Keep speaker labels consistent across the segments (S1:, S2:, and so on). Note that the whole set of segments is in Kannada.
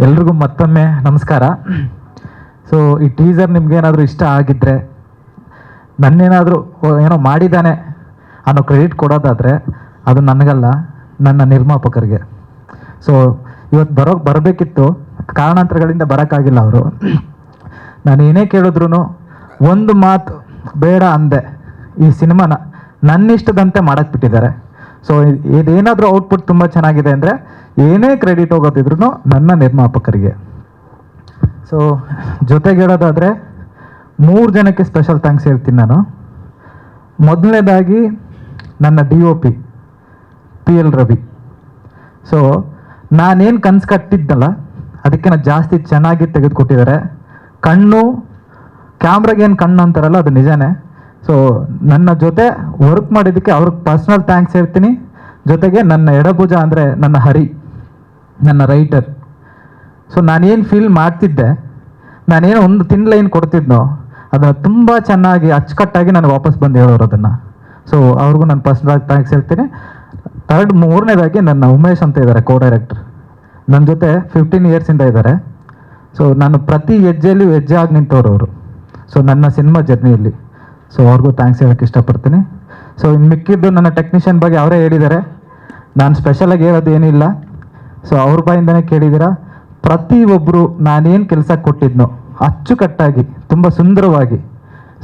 S1: ಎಲ್ರಿಗೂ ಮತ್ತೊಮ್ಮೆ ನಮಸ್ಕಾರ. ಸೊ ಈ ಟೀಸರ್ ನಿಮ್ಗೇನಾದರೂ ಇಷ್ಟ ಆಗಿದ್ದರೆ, ನನ್ನೇನಾದರೂ ಏನೋ ಮಾಡಿದ್ದಾನೆ ಅನ್ನೋ ಕ್ರೆಡಿಟ್ ಕೊಡೋದಾದರೆ ಅದು ನನಗಲ್ಲ, ನನ್ನ ನಿರ್ಮಾಪಕರಿಗೆ. ಸೊ ಇವತ್ತು ಬರಬೇಕಿತ್ತು, ಕಾರಣಾಂತರಗಳಿಂದ ಬರೋಕ್ಕಾಗಿಲ್ಲ ಅವರು. ನಾನು ಏನೇ ಕೇಳಿದ್ರು ಒಂದು ಮಾತು ಬೇಡ ಅಂದೆ, ಈ ಸಿನಿಮಾನ ನನ್ನಿಷ್ಟದಂತೆ ಮಾಡಕ್ಕೆ ಬಿಟ್ಟಿದ್ದಾರೆ. ಸೊ ಇದೇನಾದರೂ ಔಟ್ಪುಟ್ ತುಂಬ ಚೆನ್ನಾಗಿದೆ ಅಂದರೆ ಏನೇ ಕ್ರೆಡಿಟ್ ಹೋಗೋದಿದ್ರು ನನ್ನ ನಿರ್ಮಾಪಕರಿಗೆ. ಸೊ ಜೊತೆಗೆ ಹೇಳೋದಾದರೆ 3 ಜನಕ್ಕೆ ಸ್ಪೆಷಲ್ ಥ್ಯಾಂಕ್ಸ್ ಹೇಳ್ತೀನಿ ನಾನು. ಮೊದಲನೇದಾಗಿ ನನ್ನ DOP PL ರವಿ. ಸೊ ನಾನೇನು ಕನಸು ಕಟ್ಟಿದ್ದಲ್ಲ ಅದಕ್ಕಿಂತ ಜಾಸ್ತಿ ಚೆನ್ನಾಗಿ ತೆಗೆದುಕೊಟ್ಟಿದ್ದಾರೆ. ಕಣ್ಣು ಕ್ಯಾಮ್ರಾಗೆ ಏನು ಕಣ್ಣು ಅಂತಾರಲ್ಲ ಅದು ನಿಜಾನೇ. ಸೊ ನನ್ನ ಜೊತೆ ವರ್ಕ್ ಮಾಡಿದ್ದಕ್ಕೆ ಅವ್ರಿಗೆ ಪರ್ಸ್ನಲ್ ಥ್ಯಾಂಕ್ಸ್ ಹೇಳ್ತೀನಿ. ಜೊತೆಗೆ ನನ್ನ ಎಡಭುಜ ಅಂದರೆ ನನ್ನ ಹರಿ, ನನ್ನ ರೈಟರ್. ಸೊ ನಾನೇನು ಫೀಲ್ ಮಾಡ್ತಿದ್ದೆ, ನಾನೇನು ಒಂದು ಲೈನ್ ಕೊಡ್ತಿದ್ನೋ ಅದನ್ನು ತುಂಬ ಚೆನ್ನಾಗಿ ಅಚ್ಚುಕಟ್ಟಾಗಿ ನಾನು ವಾಪಸ್ ಬಂದು ಹೇಳೋರು ಅದನ್ನು. ಸೊ ಅವ್ರಿಗೂ ನಾನು ಪರ್ಸ್ನಲ್ ಥ್ಯಾಂಕ್ಸ್ ಹೇಳ್ತೀನಿ. ಮೂರನೇದಾಗಿ ನನ್ನ ಉಮೇಶ್ ಅಂತ ಇದ್ದಾರೆ, ಕೋ-ಡೈರೆಕ್ಟರ್. ನನ್ನ ಜೊತೆ 15 ಇಯರ್ಸಿಂದ ಇದ್ದಾರೆ. ಸೊ ನಾನು ಪ್ರತಿ ಹೆಜ್ಜೆಯಲ್ಲೂ ಹೆಜ್ಜೆ ಆಗಿ ನಿಂತವ್ರು ಅವರು. ಸೊ ನನ್ನ ಸಿನಿಮಾ ಜರ್ನಿಯಲ್ಲಿ. ಸೊ ಅವ್ರಿಗೂ ಥ್ಯಾಂಕ್ಸ್ ಹೇಳೋಕ್ಕೆ ಇಷ್ಟಪಡ್ತೀನಿ. ಸೊ ಇನ್ನು ಮಿಕ್ಕಿದ್ದು ನನ್ನ ಟೆಕ್ನಿಷಿಯನ್ ಬಗ್ಗೆ ಅವರೇ ಹೇಳಿದ್ದಾರೆ, ನಾನು ಸ್ಪೆಷಲಾಗಿ ಹೇಳೋದು ಏನಿಲ್ಲ. ಸೊ ಅವ್ರ ಬಾಯಿಂದನೇ ಕೇಳಿದ್ದೀರಾ. ಪ್ರತಿಯೊಬ್ಬರು ನಾನೇನು ಕೆಲಸ ಕೊಟ್ಟಿದ್ನೋ ಅಚ್ಚುಕಟ್ಟಾಗಿ ತುಂಬ ಸುಂದರವಾಗಿ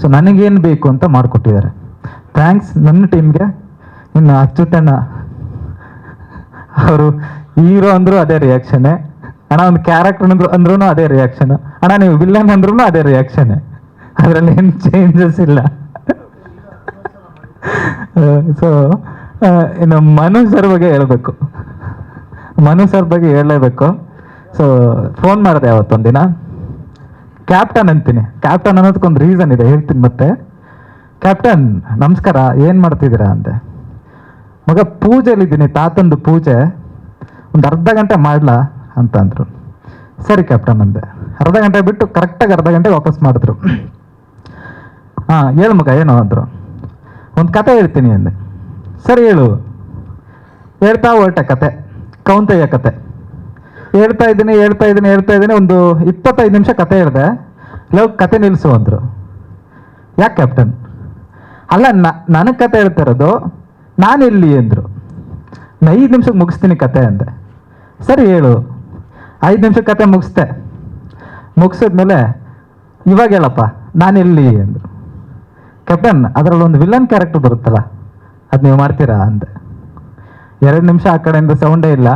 S1: ಸೊ ನನಗೇನು ಬೇಕು ಅಂತ ಮಾಡಿಕೊಟ್ಟಿದ್ದಾರೆ. ಥ್ಯಾಂಕ್ಸ್ ನನ್ನ ಟೀಮ್ಗೆ. ಇನ್ನು ಅಚ್ಚುತಣ್ಣ ಅವರು ಹೀರೋ ಅಂದರೂ ಅದೇ ರಿಯಾಕ್ಷನ್ನೇ, ಅಣ್ಣ ಒಂದು ಕ್ಯಾರೆಕ್ಟರ್ ಅಂದ್ರೂ ಅದೇ ರಿಯಾಕ್ಷನ್, ಅಣ್ಣ ನೀವು ವಿಲ್ಲನ್ ಅಂದ್ರೂ ಅದೇ ರಿಯಾಕ್ಷನ್ನೇ, ಅದರಲ್ಲಿ ಏನು ಚೇಂಜಸ್ ಇಲ್ಲ. ಸೊ ಇನ್ನು ಮನು ಸರ್ ಬಗ್ಗೆ ಹೇಳಬೇಕು, ಮನು ಸರ್ ಬಗ್ಗೆ ಹೇಳಲೇಬೇಕು. ಸೊ ಫೋನ್ ಮಾಡಿದೆ ಅವತ್ತೊಂದಿನ, ಕ್ಯಾಪ್ಟನ್ ಅಂತೀನಿ. ಕ್ಯಾಪ್ಟನ್ ಅನ್ನೋದಕ್ಕೊಂದು ರೀಸನ್ ಇದೆ, ಹೇಳ್ತೀನಿ ಮತ್ತೆ. ಕ್ಯಾಪ್ಟನ್ ನಮಸ್ಕಾರ, ಏನು ಮಾಡ್ತಿದ್ದೀರಾ ಅಂತೆ. ಮಗ ಪೂಜೆಯಲ್ಲಿದ್ದೀನಿ, ತಾತಂದು ಪೂಜೆ, ಒಂದು ಅರ್ಧ ಗಂಟೆ ಮಾಡಲಾ ಅಂತ ಅಂದರು. ಸರಿ ಕ್ಯಾಪ್ಟನ್ ಅಂದೆ. ಅರ್ಧ ಗಂಟೆ ಬಿಟ್ಟು ಕರೆಕ್ಟಾಗಿ ಅರ್ಧ ಗಂಟೆ ವಾಪಸ್ ಮಾಡಿದ್ರು. ಹಾಂ ಹೇಳು ಮಗ ಏನು ಅಂದರು. ಒಂದು ಕತೆ ಹೇಳ್ತೀನಿ ಅಂದೆ. ಸರಿ ಹೇಳು. ಹೇಳ್ತಾ ಹೊರಟೆ ಕತೆ, ಕೌಂತಯ್ಯ ಕತೆ ಹೇಳ್ತಾ ಇದ್ದೀನಿ. ಒಂದು 25 ನಿಮಿಷ ಕತೆ ಹೇಳಿದೆ. ಇಲ್ಲ ಕತೆ ನಿಲ್ಲಿಸು ಅಂದರು. ಯಾಕೆ ಕ್ಯಾಪ್ಟನ್? ಅಲ್ಲ ನನಗೆ ಕತೆ ಹೇಳ್ತಾ ಇರೋದು, ನಾನು ಎಲ್ಲಿ ಅಂದರು. 5 ನಿಮಿಷಕ್ಕೆ ಮುಗಿಸ್ತೀನಿ ಕತೆ ಅಂದೆ. ಸರಿ ಹೇಳು. 5 ನಿಮಿಷಕ್ಕೆ ಕತೆ ಮುಗಿಸಿದ್ಮೇಲೆ ಇವಾಗ ಹೇಳಪ್ಪ ನಾನೆಲ್ಲಿ ಅಂದರು. ಕ್ಯಾಪ್ಟನ್ ಅದರಲ್ಲಿ ಒಂದು ವಿಲನ್ ಕ್ಯಾರೆಕ್ಟರ್ ಬರುತ್ತಲ್ಲ, ಅದು ನೀವು ಮಾಡ್ತೀರಾ ಅಂದೆ. 2 ನಿಮಿಷ ಆ ಕಡೆಯಿಂದ ಸೌಂಡೇ ಇಲ್ಲ.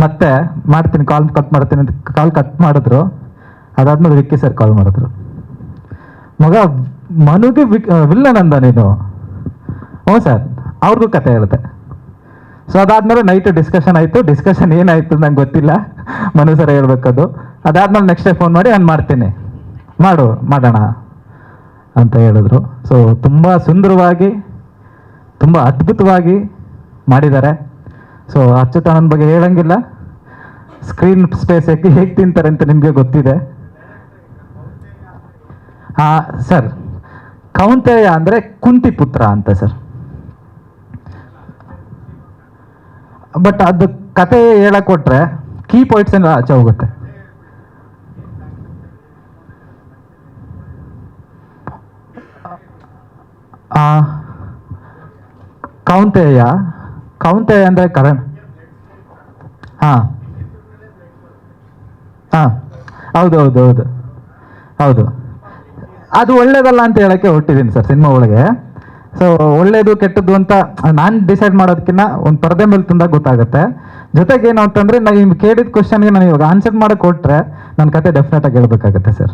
S1: ಮತ್ತೆ ಮಾಡ್ತೀನಿ, ಕಾಲ್ ಕಟ್ ಮಾಡಿದ್ರು. ಅದಾದ್ಮೇಲೆ ವಿಕ್ಕಿ ಸರ್ ಕಾಲ್ ಮಾಡಿದ್ರು. ಮಗ ಮನುಗೆ ವಿಲ್ಲನ್ ಅಂದ ನೀನು? ಹ್ಞೂ ಸರ್. ಅವ್ರಿಗೂ ಕತೆ ಹೇಳಿದೆ. ಸೊ ಅದಾದ್ಮೇಲೆ ನೈಟ್ ಡಿಸ್ಕಷನ್ ಆಯಿತು. ಡಿಸ್ಕಷನ್ ಏನಾಯಿತು ನಂಗೆ ಗೊತ್ತಿಲ್ಲ, ಮನು ಸರ್ ಹೇಳ್ಬೇಕದು. ಅದಾದ್ಮೇಲೆ ನೆಕ್ಸ್ಟ್ ಡೇ ಫೋನ್ ಮಾಡಿ ನಾನು ಮಾಡ್ತೀನಿ, ಮಾಡೋಣ ಅಂತ ಹೇಳಿದ್ರು. ಸೊ ತುಂಬ ಸುಂದರವಾಗಿ, ತುಂಬ ಅದ್ಭುತವಾಗಿ ಮಾಡಿದ್ದಾರೆ. ಸೊ ಅಚ್ಚುತಣ್ಣನ ಬಗ್ಗೆ ಹೇಳಂಗಿಲ್ಲ, ಸ್ಕ್ರೀನ್ ಸ್ಪೇಸ್ ಹೇಗೆ ತಿಂತಾರೆ ಅಂತ ನಿಮಗೆ ಗೊತ್ತಿದೆ. ಹಾಂ ಸರ್, ಕೌಂತೆಯ ಅಂದರೆ ಕುಂತಿ ಪುತ್ರ ಅಂತ ಸರ್. ಬಟ್ ಅದು ಕತೆ ಹೇಳಕ್ ಕೊಟ್ರೆ ಕೀ ಪಾಯಿಂಟ್ಸ್ ಎಲ್ಲ ಆಚೆ ಹೋಗುತ್ತೆ. ಕೌಂತೆಯ ಅಂದರೆ ಕರಣ್. ಹಾಂ ಹೌದು. ಅದು ಒಳ್ಳೇದಲ್ಲ ಅಂತ ಹೇಳಕ್ಕೆ ಹೊರಟಿದ್ದೀನಿ ಸರ್ ಸಿನಿಮಾ ಒಳಗೆ. ಸೊ ಒಳ್ಳೇದು ಕೆಟ್ಟದ್ದು ಅಂತ ನಾನು ಡಿಸೈಡ್ ಮಾಡೋದಕ್ಕಿಂತ ಒಂದು ಪರದೆ ಮೇಲೆ ತಂದಾಗ ಗೊತ್ತಾಗುತ್ತೆ. ಜೊತೆಗೆ ಏನು ಅಂತಂದರೆ ನಾನು ಕೇಳಿದ ಕ್ವಶನ್ಗೆ ನಾನು ಇವಾಗ ಆನ್ಸರ್ ಮಾಡೋಕೆ ಕೊಟ್ಟರೆ ನನ್ನ ಕತೆ ಡೆಫಿನೆಟಾಗಿ ಹೇಳ್ಬೇಕಾಗತ್ತೆ ಸರ್.